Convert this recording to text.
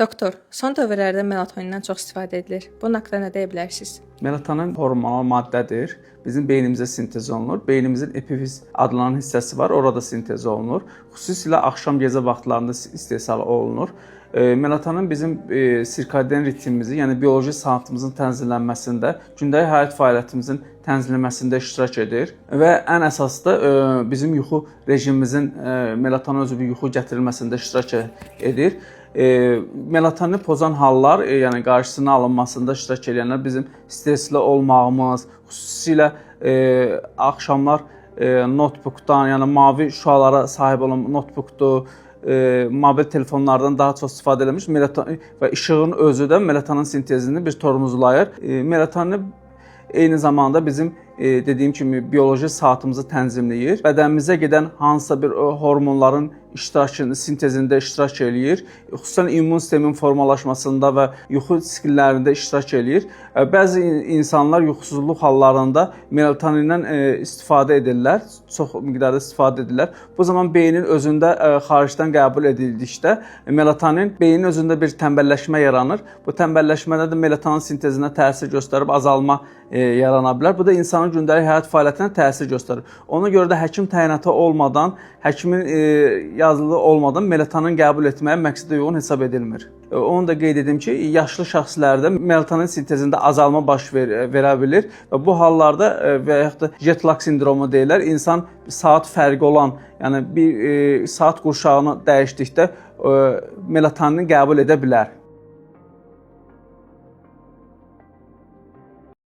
Doktor, son dövrlərdə melatonindən çox istifadə edilir. Bunun haqqında nə deyə bilərsiniz? Melatonin hormonal maddədir. Bizim beynimizdə sintez olunur. Beynimizin epifiz adlanan hissəsi var, orada sintez olunur. Xüsusilə axşam-gecə vaxtlarında istehsal olunur. Melatonin bizim sirkadian ritmimizi, yəni bioloji saatımızın tənzimlənməsində, gündəlik həyat fəaliyyətimizin tənzimlənməsində iştirak edir və ən əsası da bizim yuxu rejimimizin melatonin özü yuxu gətirilməsində iştirak edir. Melatonini pozan hallar, yəni qarşısının alınmasında iştirak edənlər bizim stressli olmağımız, xüsusilə axşamlar notebookdan, yəni mavi şüalara sahib olan notebookdur, mobil telefonlardan daha çox istifadə edilmiş melatonin və işığın özü də melatonin sintezini bir tormozlayır. Melatonin eyni zamanda bizim dediyim kimi bioloji saatımızı tənzimləyir. Bədənimizə gedən hansısa bir hormonların iştirakını, sintezində iştirak eləyir. Xüsusən immun sistemin formalaşmasında və yuxu sikllərində iştirak eləyir. Bəzi insanlar yuxusuzluq hallarında melatonindən istifadə edirlər, çox miqdarda istifadə edirlər. Bu zaman beynin özündə xaricdən qəbul edildikdə melatonin beynin özündə bir tənbəlləşmə yaranır. Bu tənbəlləşmədə də melatonin sintezinə təsir göstərib azalma yarana bilər. Bu da insanın gündəlik həyat fəaliyyətinə təsir göstərir. Ona görə də həkim təyinatı olmadan, həkimin yazılı olmadan melatonin qəbul etməyə məqsədə uyğun hesab edilmir. Onu da qeyd edim ki, yaşlı şəxslərdə melatonin sintezində azalma baş verə bilir və bu hallarda və yaxud da jet lag sindromu deyirlər. İnsan saat fərqi olan, yəni bir saat qurşağını dəyişdikdə melatonini qəbul edə bilər.